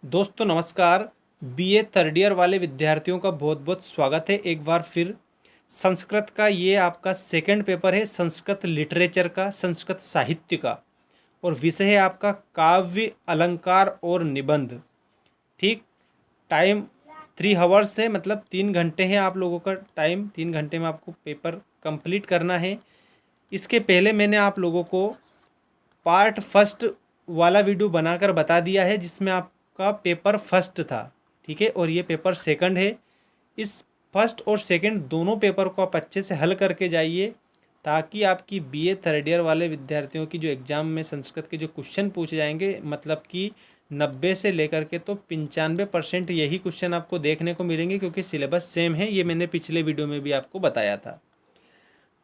दोस्तों नमस्कार। BA third year वाले विद्यार्थियों का बहुत बहुत स्वागत है एक बार फिर। संस्कृत का ये आपका सेकंड पेपर है, संस्कृत लिटरेचर का, संस्कृत साहित्य का, और विषय है आपका काव्य, अलंकार और निबंध। ठीक। टाइम 3 आवर्स है, मतलब 3 घंटे हैं आप लोगों का टाइम। 3 घंटे में आपको पेपर कंप्लीट करना है। इसके पहले मैंने आप लोगों को पार्ट फर्स्ट वाला वीडियो बनाकर बता दिया है, जिसमें आपका पेपर फर्स्ट था। ठीक है, और ये पेपर सेकंड है। इस फर्स्ट और सेकंड दोनों पेपर को आप अच्छे से हल करके जाइए, ताकि आपकी बीए थर्ड ईयर वाले विद्यार्थियों की जो एग्ज़ाम में संस्कृत के जो क्वेश्चन पूछे जाएंगे, मतलब कि 90 से लेकर के तो 95% यही क्वेश्चन आपको देखने को मिलेंगे, क्योंकि सिलेबस सेम है। ये मैंने पिछले वीडियो में भी आपको बताया था।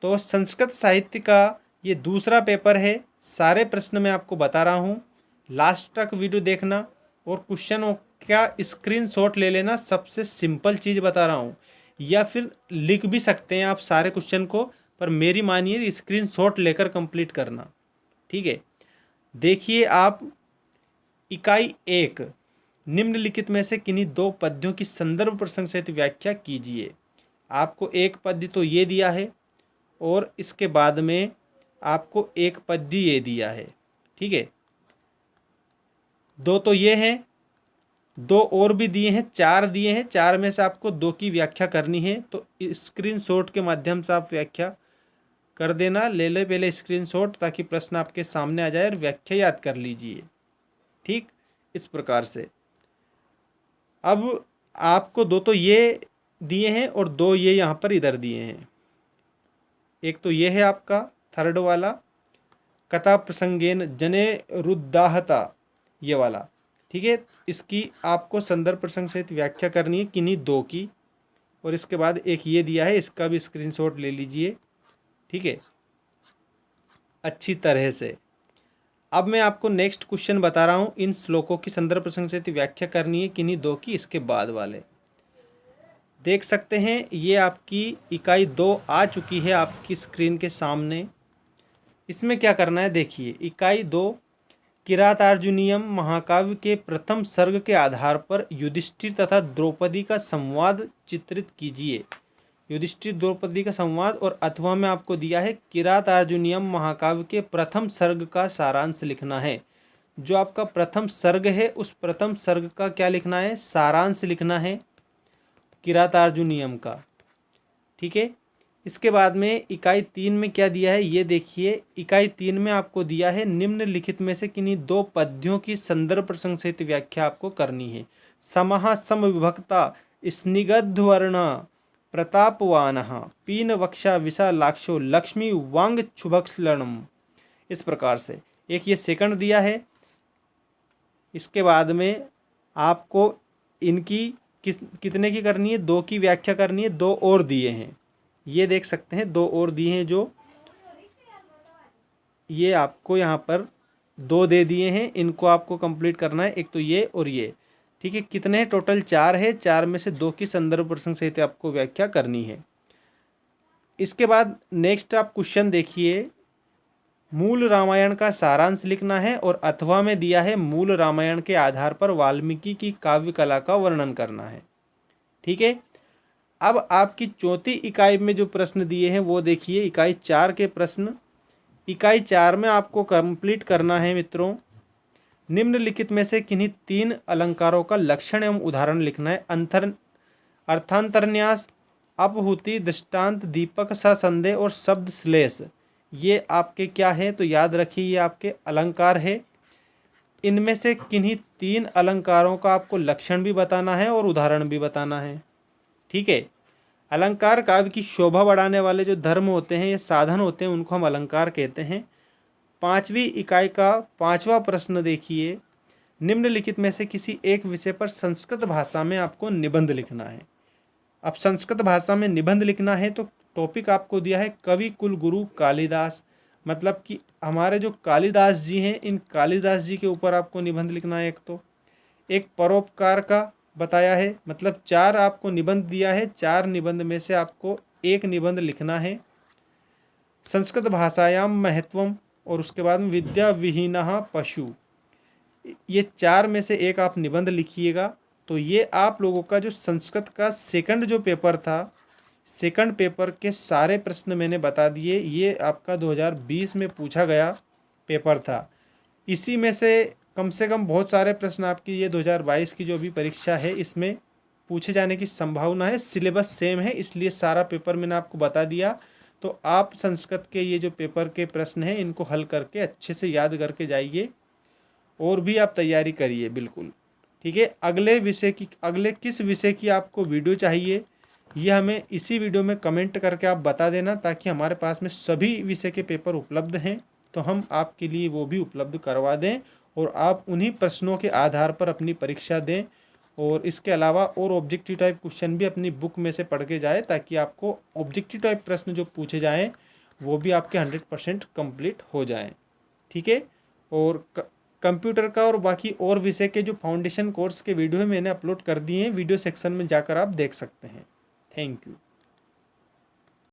तो संस्कृत साहित्य का ये दूसरा पेपर है। सारे प्रश्न मैं आपको बता रहा हूँ, लास्ट तक वीडियो देखना और क्वेश्चनों का स्क्रीनशॉट ले लेना। सबसे सिंपल चीज़ बता रहा हूँ, या फिर लिख भी सकते हैं आप सारे क्वेश्चन को, पर मेरी मानिए स्क्रीनशॉट लेकर कंप्लीट करना। ठीक है, देखिए आप। इकाई 1, निम्नलिखित में से किन्हीं दो पद्यों की संदर्भ प्रसंग सहित व्याख्या कीजिए। आपको एक पद्य तो ये दिया है, और इसके बाद में आपको एक पद्य ये दिया है। ठीक है, दो तो ये हैं, दो और भी दिए हैं, चार दिए हैं। चार में से आपको दो की व्याख्या करनी है, तो स्क्रीनशॉट के माध्यम से आप व्याख्या कर देना। ले ले पहले स्क्रीनशॉट, ताकि प्रश्न आपके सामने आ जाए और व्याख्या याद कर लीजिए। ठीक, इस प्रकार से अब आपको दो तो ये दिए हैं और दो ये यहाँ पर इधर दिए हैं। एक तो ये है आपका थर्ड वाला, कथा प्रसंगेन जने रुद्दाहता, ये वाला। ठीक है, इसकी आपको संदर्भ प्रसंग सहित व्याख्या करनी है किन्हीं दो की। और इसके बाद एक ये दिया है, इसका भी स्क्रीनशॉट ले लीजिए। ठीक है, अच्छी तरह से। अब मैं आपको नेक्स्ट क्वेश्चन बता रहा हूँ। इन श्लोकों की संदर्भ प्रसंग सहित व्याख्या करनी है किन्हीं दो की, इसके बाद वाले देख सकते हैं। ये आपकी इकाई 2 आ चुकी है आपकी स्क्रीन के सामने। इसमें क्या करना है, देखिए। इकाई 2, किरातार्जुनीयम महाकाव्य के प्रथम सर्ग के आधार पर युधिष्ठिर तथा द्रौपदी का संवाद चित्रित कीजिए। युधिष्ठिर द्रौपदी का संवाद, और अथवा में आपको दिया है किरातार्जुनीयम महाकाव्य के प्रथम सर्ग का सारांश लिखना है। जो आपका प्रथम सर्ग है, उस प्रथम सर्ग का क्या लिखना है, सारांश लिखना है किरातार्जुनीयम का। ठीक है, इसके बाद में इकाई 3 में क्या दिया है, ये देखिए। इकाई 3 में आपको दिया है निम्नलिखित में से किन्हीं दो पद्यों की संदर्भ प्रसंग सहित व्याख्या आपको करनी है। समः समविभक्ता स्निग्धवर्ण प्रतापवान पीन वक्षा विशालाक्षो लक्ष्मी वांग क्षुभक्षलणम, इस प्रकार से। एक ये सेकंड दिया है। इसके बाद में आपको इनकी कितने की करनी है, दो की व्याख्या करनी है। दो और दिए हैं, ये देख सकते हैं, दो और दिए हैं। जो ये आपको यहाँ पर दो दे दिए हैं, इनको आपको कंप्लीट करना है। एक तो ये और ये। ठीक है, कितने हैं, टोटल 4 है। 4 में से दो की संदर्भ प्रसंग सहित आपको व्याख्या करनी है। इसके बाद नेक्स्ट आप क्वेश्चन देखिए। मूल रामायण का सारांश लिखना है, और अथवा में दिया है मूल रामायण के आधार पर वाल्मीकि की काव्य कला का वर्णन करना है। ठीक है, अब आपकी चौथी इकाई में जो प्रश्न दिए हैं वो देखिए। इकाई 4 के प्रश्न। इकाई 4 में आपको कंप्लीट करना है मित्रों, निम्नलिखित में से किन्हीं 3 अलंकारों का लक्षण एवं उदाहरण लिखना है। अर्थांतरन्यास, अपहुति, दृष्टांत, दीपक, ससंदेह और शब्द श्लेष, ये आपके क्या है, तो याद रखिए ये आपके अलंकार है। इनमें से किन्हीं 3 अलंकारों का आपको लक्षण भी बताना है और उदाहरण भी बताना है। ठीक है, अलंकार काव्य की शोभा बढ़ाने वाले जो धर्म होते हैं, ये साधन होते हैं, उनको हम अलंकार कहते हैं। 5वीं इकाई का 5वां प्रश्न देखिए। निम्नलिखित में से किसी एक विषय पर संस्कृत भाषा में आपको निबंध लिखना है। अब संस्कृत भाषा में निबंध लिखना है, तो टॉपिक आपको दिया है कवि कुल गुरु कालिदास। मतलब कि हमारे जो कालिदास जी हैं, इन कालिदास जी के ऊपर आपको निबंध लिखना है। एक तो एक परोपकार का बताया है, मतलब 4 आपको निबंध दिया है। 4 निबंध में से आपको एक निबंध लिखना है। संस्कृत भाषायाम महत्वम, और उसके बाद में विद्या विहीनः पशु, ये 4 में से एक आप निबंध लिखिएगा। तो ये आप लोगों का जो संस्कृत का सेकंड जो पेपर था, सेकंड पेपर के सारे प्रश्न मैंने बता दिए। ये आपका 2020 में पूछा गया पेपर था। इसी में से कम बहुत सारे प्रश्न आपकी ये 2022 की जो भी परीक्षा है इसमें पूछे जाने की संभावना है। सिलेबस सेम है, इसलिए सारा पेपर मैंने आपको बता दिया। तो आप संस्कृत के ये जो पेपर के प्रश्न हैं इनको हल करके अच्छे से याद करके जाइए और भी आप तैयारी करिए बिल्कुल। ठीक है, अगले किस विषय की आपको वीडियो चाहिए ये हमें इसी वीडियो में कमेंट करके आप बता देना, ताकि हमारे पास में सभी विषय के पेपर उपलब्ध हैं तो हम आपके लिए वो भी उपलब्ध करवा दें और आप उन्हीं प्रश्नों के आधार पर अपनी परीक्षा दें। और इसके अलावा और ऑब्जेक्टिव टाइप क्वेश्चन भी अपनी बुक में से पढ़ के जाए, ताकि आपको ऑब्जेक्टिव टाइप प्रश्न जो पूछे जाएँ वो भी आपके 100% कंप्लीट हो जाएँ। ठीक है, और कंप्यूटर का और बाकी और विषय के जो फाउंडेशन कोर्स के वीडियो है मैंने अपलोड कर दिए हैं, वीडियो सेक्शन में जाकर आप देख सकते हैं। Thank you.